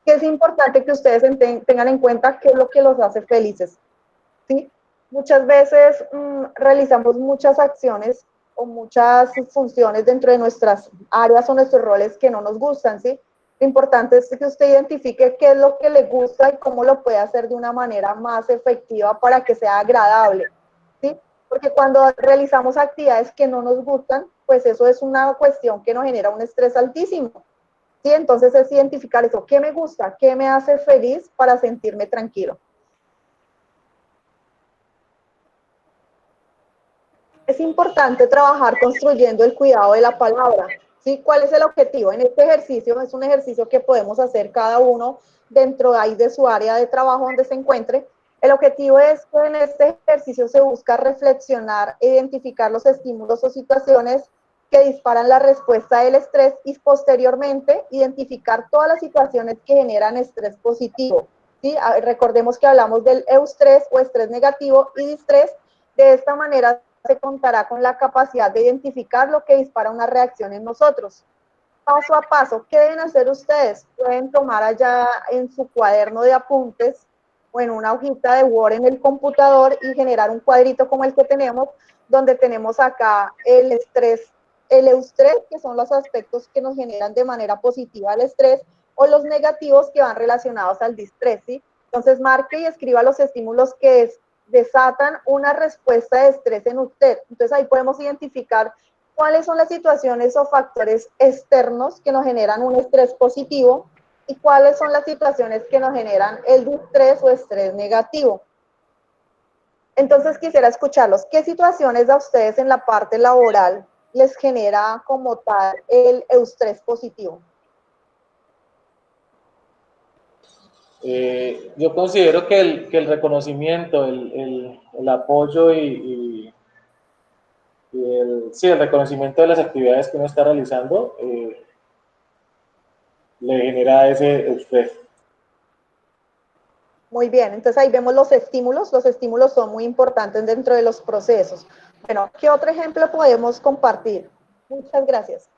Que es importante que ustedes tengan en cuenta qué es lo que los hace felices, ¿sí? Muchas veces realizamos muchas acciones o muchas funciones dentro de nuestras áreas o nuestros roles que no nos gustan, ¿sí? Lo importante es que usted identifique qué es lo que le gusta y cómo lo puede hacer de una manera más efectiva para que sea agradable, ¿sí? Porque cuando realizamos actividades que no nos gustan, pues eso es una cuestión que nos genera un estrés altísimo, ¿sí? Entonces es identificar eso, qué me gusta, qué me hace feliz para sentirme tranquilo. Es importante trabajar construyendo el cuidado de la palabra, ¿sí? ¿Cuál es el objetivo? En este ejercicio, es un ejercicio que podemos hacer cada uno dentro de ahí de su área de trabajo donde se encuentre. El objetivo es que en este ejercicio se busca reflexionar e identificar los estímulos o situaciones que disparan la respuesta del estrés y posteriormente identificar todas las situaciones que generan estrés positivo, ¿sí? Recordemos que hablamos del eustrés o estrés negativo y distrés. De esta manera se contará con la capacidad de identificar lo que dispara una reacción en nosotros. Paso a paso, ¿qué deben hacer ustedes? Pueden tomar allá en su cuaderno de apuntes o en una hojita de Word en el computador y generar un cuadrito como el que tenemos, donde tenemos acá el estrés, el eustrés, que son los aspectos que nos generan de manera positiva el estrés, o los negativos que van relacionados al distrés, ¿sí? Entonces marque y escriba los estímulos que desatan una respuesta de estrés en usted. Entonces ahí podemos identificar cuáles son las situaciones o factores externos que nos generan un estrés positivo y cuáles son las situaciones que nos generan el distrés o estrés negativo. Entonces quisiera escucharlos. ¿Qué situaciones a ustedes en la parte laboral les genera como tal el eustrés positivo? Yo considero que el reconocimiento, el apoyo y el reconocimiento de las actividades que uno está realizando le genera ese estrés. Muy bien, entonces ahí vemos los estímulos son muy importantes dentro de los procesos. Bueno, ¿qué otro ejemplo podemos compartir? Muchas gracias.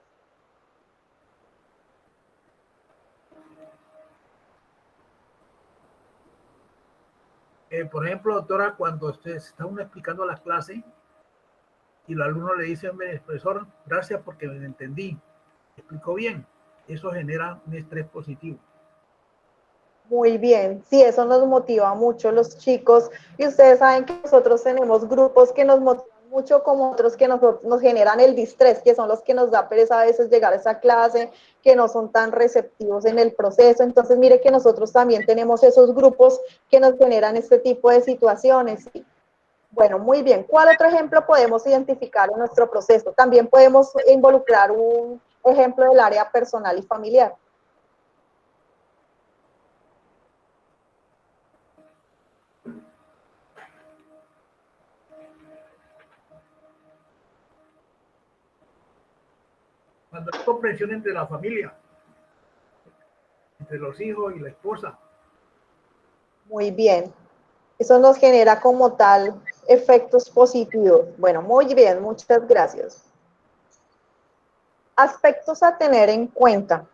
Por ejemplo, doctora, cuando usted está uno explicando la clase y los alumnos le dicen, profesor, gracias porque me entendí, explicó bien, eso genera un estrés positivo. Muy bien, sí, eso nos motiva mucho los chicos y ustedes saben que nosotros tenemos grupos que nos motivan mucho como otros que nos generan el distrés, que son los que nos da pereza a veces llegar a esa clase, que no son tan receptivos en el proceso. Entonces mire que nosotros también tenemos esos grupos que nos generan este tipo de situaciones. Bueno, muy bien. ¿Cuál otro ejemplo podemos identificar en nuestro proceso? También podemos involucrar un ejemplo del área personal y familiar. Cuando hay comprensión entre la familia, entre los hijos y la esposa. Muy bien. Eso nos genera como tal efectos positivos. Bueno, muy bien, muchas gracias. Aspectos a tener en cuenta.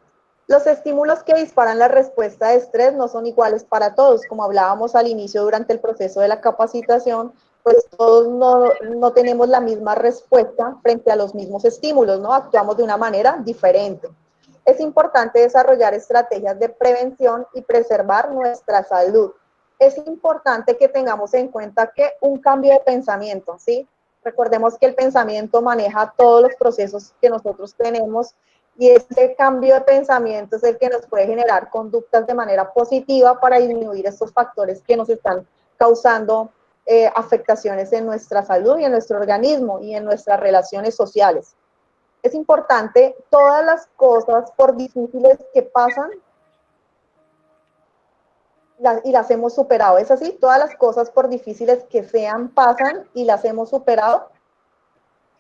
Los estímulos que disparan la respuesta de estrés no son iguales para todos. Como hablábamos al inicio durante el proceso de la capacitación, pues todos no tenemos la misma respuesta frente a los mismos estímulos, ¿no? Actuamos de una manera diferente. Es importante desarrollar estrategias de prevención y preservar nuestra salud. Es importante que tengamos en cuenta que un cambio de pensamiento, ¿sí? Recordemos que el pensamiento maneja todos los procesos que nosotros tenemos y ese cambio de pensamiento es el que nos puede generar conductas de manera positiva para disminuir estos factores que nos están causando afectaciones en nuestra salud y en nuestro organismo y en nuestras relaciones sociales. Es importante, todas las cosas, por difíciles que pasan, y las hemos superado. ¿Es así? Todas las cosas, por difíciles que sean, pasan y las hemos superado.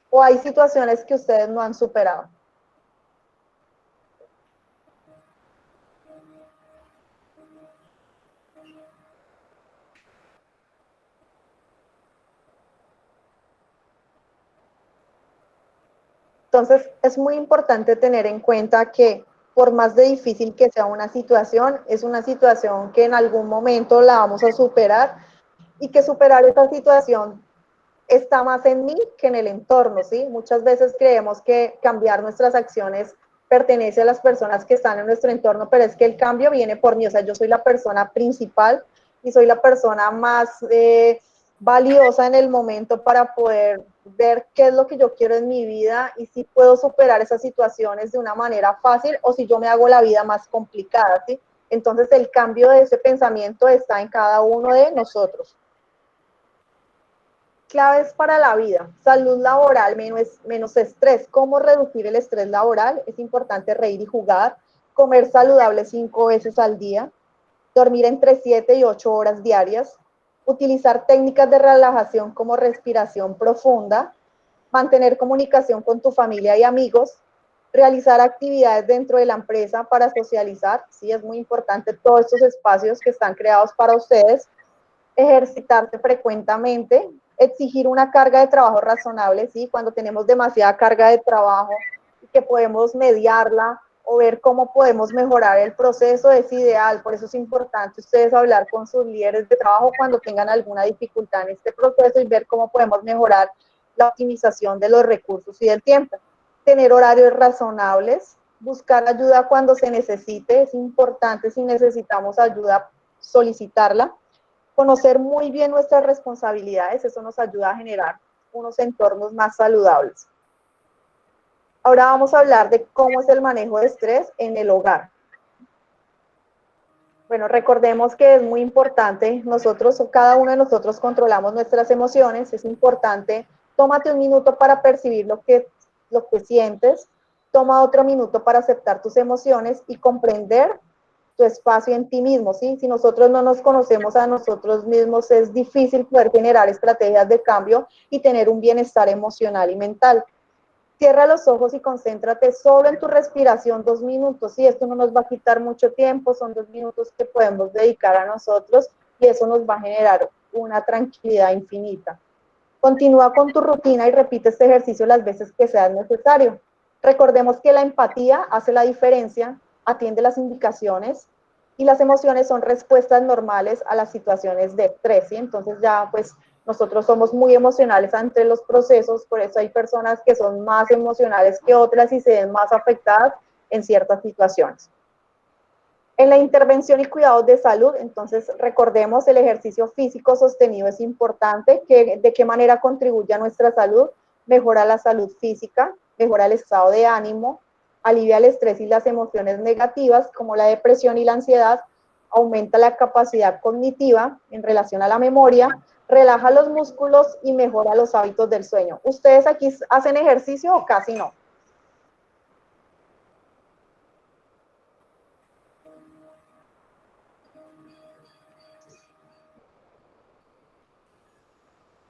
¿O hay situaciones que ustedes no han superado? Entonces, es muy importante tener en cuenta que por más de difícil que sea una situación, es una situación que en algún momento la vamos a superar y que superar esa situación está más en mí que en el entorno, ¿sí? Muchas veces creemos que cambiar nuestras acciones pertenece a las personas que están en nuestro entorno, pero es que el cambio viene por mí, o sea, yo soy la persona principal y soy la persona más valiosa en el momento para poder ver qué es lo que yo quiero en mi vida y si puedo superar esas situaciones de una manera fácil o si yo me hago la vida más complicada, ¿sí? Entonces el cambio de ese pensamiento está en cada uno de nosotros. Claves para la vida: salud laboral, menos estrés. ¿Cómo reducir el estrés laboral? Es importante reír y jugar, comer saludable 5 veces al día, dormir entre 7 y 8 horas diarias, utilizar técnicas de relajación como respiración profunda, mantener comunicación con tu familia y amigos, realizar actividades dentro de la empresa para socializar, sí, es muy importante todos estos espacios que están creados para ustedes, ejercitarse frecuentemente, exigir una carga de trabajo razonable, ¿sí? Cuando tenemos demasiada carga de trabajo y que podemos mediarla o ver cómo podemos mejorar el proceso es ideal. Por eso es importante ustedes hablar con sus líderes de trabajo cuando tengan alguna dificultad en este proceso y ver cómo podemos mejorar la optimización de los recursos y del tiempo. Tener horarios razonables, buscar ayuda cuando se necesite, es importante, si necesitamos ayuda, solicitarla. Conocer muy bien nuestras responsabilidades, eso nos ayuda a generar unos entornos más saludables. Ahora vamos a hablar de cómo es el manejo de estrés en el hogar. Bueno, recordemos que es muy importante, nosotros, cada uno de nosotros controlamos nuestras emociones, es importante, tómate un minuto para percibir lo que sientes, toma otro minuto para aceptar tus emociones y comprender tu espacio en ti mismo, ¿sí? Si nosotros no nos conocemos a nosotros mismos, es difícil poder generar estrategias de cambio y tener un bienestar emocional y mental. Cierra los ojos y concéntrate solo en tu respiración 2 minutos, ¿sí? Esto no nos va a quitar mucho tiempo, son 2 minutos que podemos dedicar a nosotros y eso nos va a generar una tranquilidad infinita. Continúa con tu rutina y repite este ejercicio las veces que sea necesario. Recordemos que la empatía hace la diferencia, atiende las indicaciones y las emociones son respuestas normales a las situaciones de estrés, ¿sí? Entonces ya pues nosotros somos muy emocionales ante los procesos, por eso hay personas que son más emocionales que otras y se ven más afectadas en ciertas situaciones. En la intervención y cuidados de salud, entonces recordemos el ejercicio físico sostenido es importante, de qué manera contribuye a nuestra salud, mejora la salud física, mejora el estado de ánimo, alivia el estrés y las emociones negativas como la depresión y la ansiedad, aumenta la capacidad cognitiva en relación a la memoria, relaja los músculos y mejora los hábitos del sueño. ¿Ustedes aquí hacen ejercicio o casi no?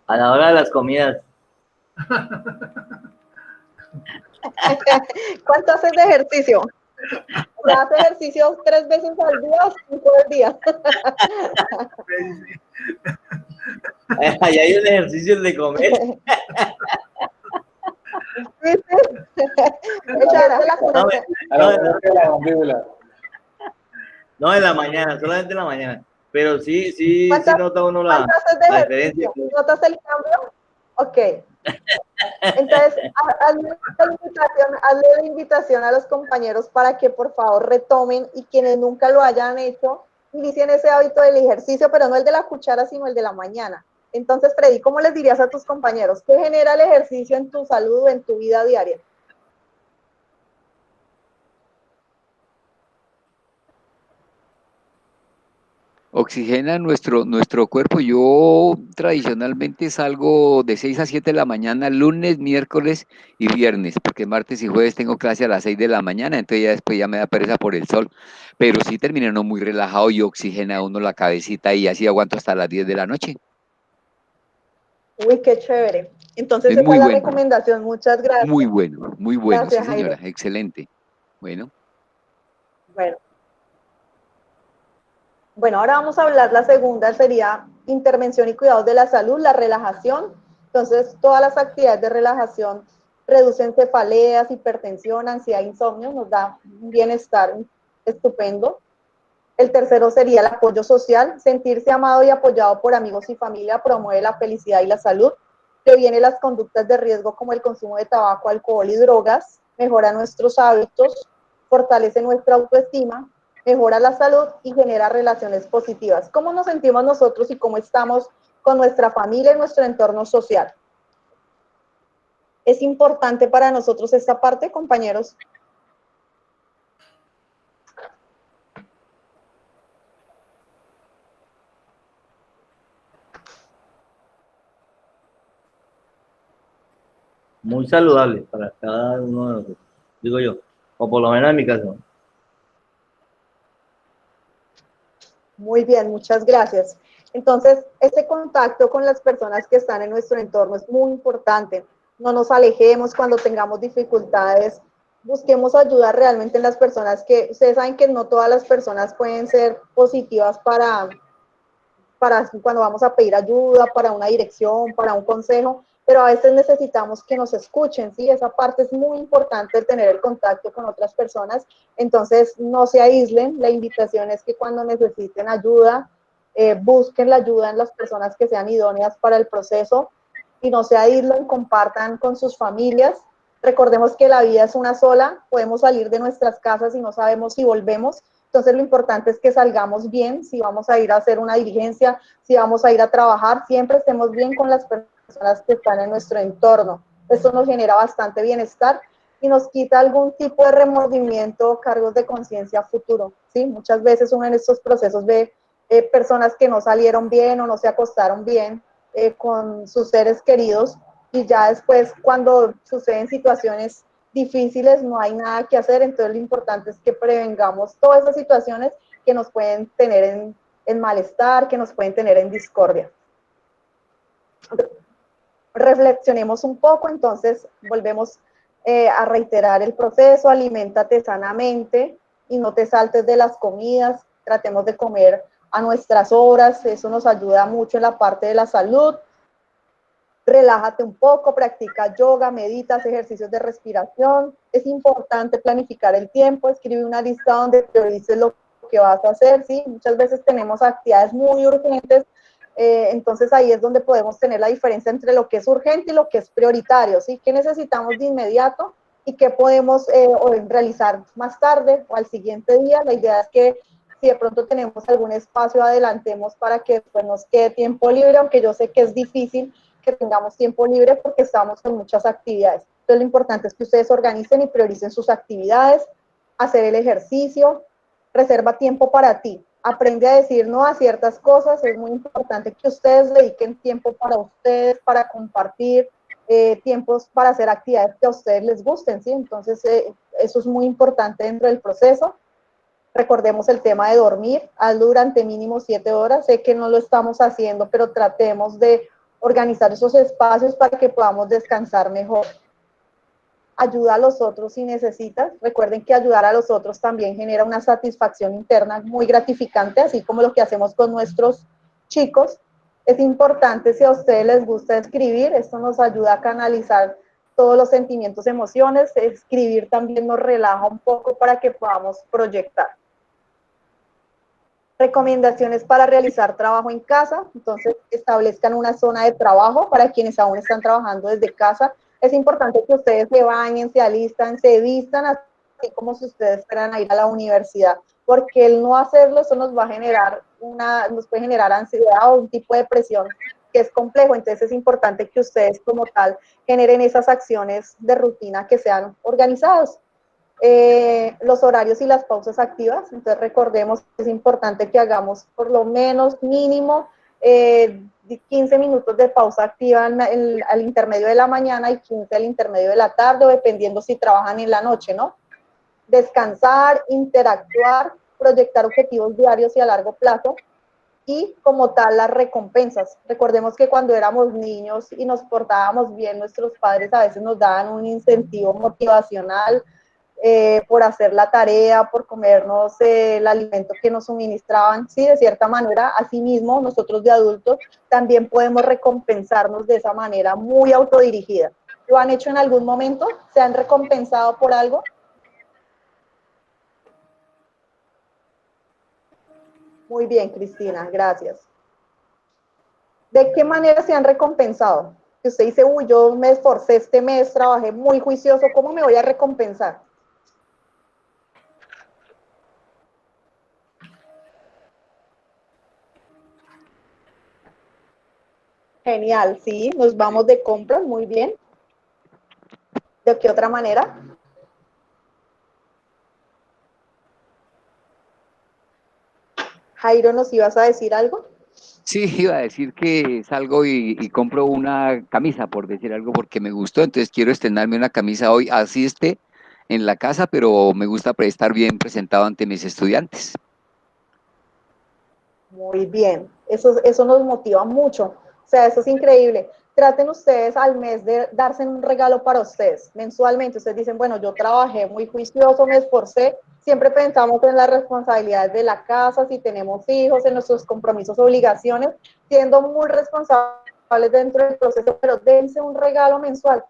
A la hora de las comidas. ¿Cuánto haces de ejercicio? ¿Haces ejercicio 3 veces al día o 5 al día? Ahí hay un ejercicio de comer. No, en la mañana, solamente en la mañana. Pero sí nota uno la diferencia. ¿Notas el cambio? Ok. Entonces, hazle la invitación a los compañeros para que por favor retomen y quienes nunca lo hayan hecho, inicien ese hábito del ejercicio, pero no el de la cuchara, sino el de la mañana. Entonces, Freddy, ¿cómo les dirías a tus compañeros? ¿Qué genera el ejercicio en tu salud o en tu vida diaria? Oxigena nuestro cuerpo. Yo tradicionalmente salgo de 6 a 7 de la mañana, lunes, miércoles y viernes, porque martes y jueves tengo clase a las 6 de la mañana, entonces ya después ya me da pereza por el sol. Pero sí termino no muy relajado y oxigena uno la cabecita y así aguanto hasta las 10 de la noche. Uy, qué chévere. Entonces, Es esa muy es la bueno, recomendación. Muchas gracias. muy bueno, sí Gracias, señora, Jairo. excelente. Bueno. Bueno, ahora vamos a hablar, la segunda sería intervención y cuidados de la salud, la relajación. Entonces, todas las actividades de relajación reducen cefaleas, hipertensión, ansiedad, insomnio, nos da un bienestar estupendo. El tercero sería el apoyo social, sentirse amado y apoyado por amigos y familia promueve la felicidad y la salud, previene las conductas de riesgo como el consumo de tabaco, alcohol y drogas, mejora nuestros hábitos, fortalece nuestra autoestima, mejora la salud y genera relaciones positivas. ¿Cómo nos sentimos nosotros y cómo estamos con nuestra familia y nuestro entorno social? ¿Es importante para nosotros esta parte, compañeros? Muy saludable para cada uno de nosotros, digo yo, o por lo menos en mi caso. Muy bien, muchas gracias. Entonces, ese contacto con las personas que están en nuestro entorno es muy importante. No nos alejemos cuando tengamos dificultades. Busquemos ayuda realmente en las personas que, ustedes saben que no todas las personas pueden ser positivas para cuando vamos a pedir ayuda, para una dirección, para un consejo, pero a veces necesitamos que nos escuchen, ¿sí? Esa parte es muy importante, el tener el contacto con otras personas, entonces no se aíslen, la invitación es que cuando necesiten ayuda, busquen la ayuda en las personas que sean idóneas para el proceso y no se aíslen, compartan con sus familias. Recordemos que la vida es una sola, podemos salir de nuestras casas y no sabemos si volvemos, entonces lo importante es que salgamos bien, si vamos a ir a hacer una diligencia, si vamos a ir a trabajar, siempre estemos bien con las personas que están en nuestro entorno. Eso nos genera bastante bienestar y nos quita algún tipo de remordimiento o cargos de conciencia futuro, ¿sí? Muchas veces uno en estos procesos ve personas que no salieron bien o no se acostaron bien con sus seres queridos y ya después cuando suceden situaciones difíciles, no hay nada que hacer, entonces lo importante es que prevengamos todas esas situaciones que nos pueden tener en malestar, que nos pueden tener en discordia. Reflexionemos un poco, entonces volvemos a reiterar el proceso, aliméntate sanamente y no te saltes de las comidas, tratemos de comer a nuestras horas, eso nos ayuda mucho en la parte de la salud. Relájate un poco, practica yoga, meditas, ejercicios de respiración. Es importante planificar el tiempo, escribe una lista donde priorices lo que vas a hacer, ¿sí? Muchas veces tenemos actividades muy urgentes, entonces ahí es donde podemos tener la diferencia entre lo que es urgente y lo que es prioritario, ¿sí? ¿Qué necesitamos de inmediato y qué podemos realizar más tarde o al siguiente día? La idea es que si de pronto tenemos algún espacio, adelantemos para que después nos quede tiempo libre, aunque yo sé que es difícil que tengamos tiempo libre porque estamos con muchas actividades. Entonces lo importante es que ustedes organicen y prioricen sus actividades, hacer el ejercicio, reserva tiempo para ti, aprende a decir no a ciertas cosas, es muy importante que ustedes dediquen tiempo para ustedes, para compartir, tiempos para hacer actividades que a ustedes les gusten, ¿sí? Entonces eso es muy importante dentro del proceso. Recordemos el tema de dormir, hazlo durante mínimo 7 horas, sé que no lo estamos haciendo, pero tratemos de organizar esos espacios para que podamos descansar mejor. Ayuda a los otros si necesitas. Recuerden que ayudar a los otros también genera una satisfacción interna muy gratificante, así como lo que hacemos con nuestros chicos. Es importante, si a ustedes les gusta escribir, esto nos ayuda a canalizar todos los sentimientos, emociones. Escribir también nos relaja un poco para que podamos proyectar. Recomendaciones para realizar trabajo en casa, entonces establezcan una zona de trabajo para quienes aún están trabajando desde casa. Es importante que ustedes se bañen, se alistan, se vistan, así como si ustedes fueran a ir a la universidad, porque el no hacerlo, eso nos va a generar nos puede generar ansiedad o un tipo de presión que es complejo, entonces es importante que ustedes como tal generen esas acciones de rutina que sean organizadas. Los horarios y las pausas activas, entonces recordemos que es importante que hagamos por lo menos mínimo 15 minutos de pausa activa al intermedio de la mañana y 15 al intermedio de la tarde, o dependiendo si trabajan en la noche, ¿no? Descansar, interactuar, proyectar objetivos diarios y a largo plazo, y como tal las recompensas. Recordemos que cuando éramos niños y nos portábamos bien, nuestros padres a veces nos daban un incentivo motivacional por hacer la tarea, por comernos el alimento que nos suministraban, sí, de cierta manera. Asimismo, nosotros de adultos también podemos recompensarnos de esa manera muy autodirigida. ¿Lo han hecho en algún momento? ¿Se han recompensado por algo? Muy bien, Cristina, gracias. ¿De qué manera se han recompensado? Que usted dice, uy, yo me esforcé este mes, trabajé muy juicioso, ¿cómo me voy a recompensar? Genial, sí, nos vamos de compras, muy bien. ¿De qué otra manera? Jairo, ¿nos ibas a decir algo? Sí, iba a decir que salgo y compro una camisa, por decir algo, porque me gustó, entonces quiero estrenarme una camisa hoy, así esté en la casa, pero me gusta estar bien presentado ante mis estudiantes. Muy bien, eso nos motiva mucho, o sea, eso es increíble. Traten ustedes al mes de darse un regalo para ustedes, mensualmente. Ustedes dicen, bueno, yo trabajé muy juicioso, me esforcé, siempre pensamos en las responsabilidades de la casa, si tenemos hijos, en nuestros compromisos, obligaciones, siendo muy responsables dentro del proceso, pero dense un regalo mensual.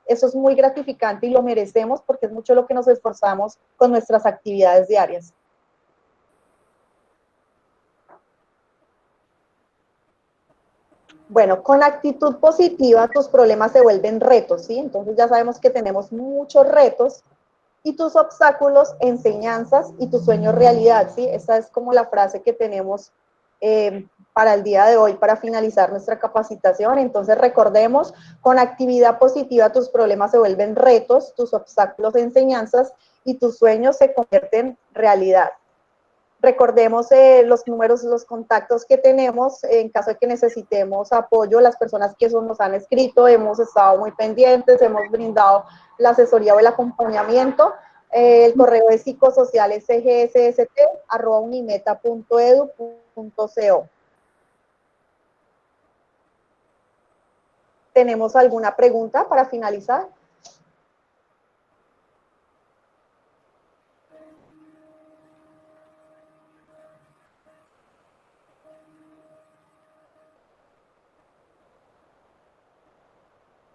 Eso es muy gratificante y lo merecemos porque es mucho lo que nos esforzamos con nuestras actividades diarias. Bueno, con actitud positiva tus problemas se vuelven retos, ¿sí? Entonces ya sabemos que tenemos muchos retos y tus obstáculos, enseñanzas y tus sueños, realidad, ¿sí? Esa es como la frase que tenemos para el día de hoy, para finalizar nuestra capacitación. Entonces recordemos, con actividad positiva tus problemas se vuelven retos, tus obstáculos, enseñanzas y tus sueños se convierten en realidad. Recordemos los números, los contactos que tenemos en caso de que necesitemos apoyo. Las personas que nos han escrito, hemos estado muy pendientes, hemos brindado la asesoría o el acompañamiento. El correo es psicosocialsgst@unimeta.edu.co. ¿Tenemos alguna pregunta para finalizar?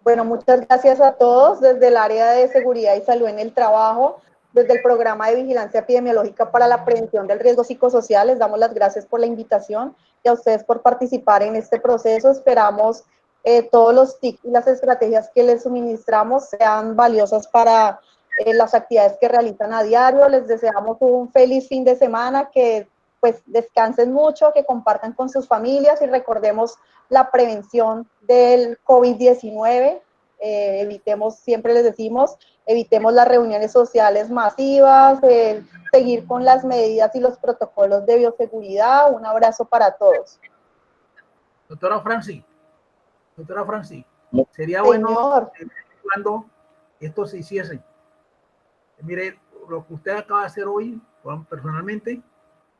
Bueno, muchas gracias a todos desde el área de seguridad y salud en el trabajo, desde el programa de vigilancia epidemiológica para la prevención del riesgo psicosocial. Les damos las gracias por la invitación y a ustedes por participar en este proceso. Esperamos todos los tips y las estrategias que les suministramos sean valiosas para las actividades que realizan a diario. Les deseamos un feliz fin de semana, que pues descansen mucho, que compartan con sus familias y recordemos la prevención del COVID-19. Evitemos, siempre les decimos, evitemos las reuniones sociales masivas, seguir con las medidas y los protocolos de bioseguridad. Un abrazo para todos. Doctora Franci, sería bueno cuando esto se hiciese. Mire, lo que usted acaba de hacer hoy, personalmente,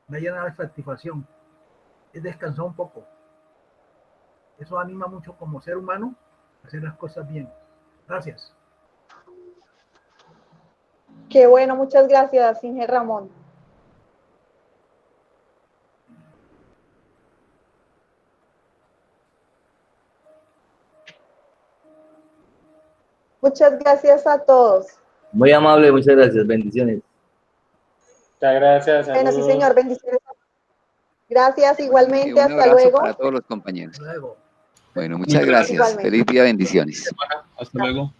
me llena de satisfacción. Es descansar un poco. Eso anima mucho como ser humano a hacer las cosas bien. Gracias. Qué bueno, muchas gracias, Inge Ramón. Muchas gracias a todos. Muy amable, muchas gracias. Bendiciones. Muchas gracias. Saludos. Bueno, sí, señor, bendiciones. Gracias, igualmente. Un hasta luego. Para todos los compañeros. Luego. Bueno, muchas gracias. Igualmente. Feliz día, bendiciones. Hasta luego.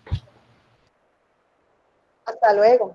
Hasta luego.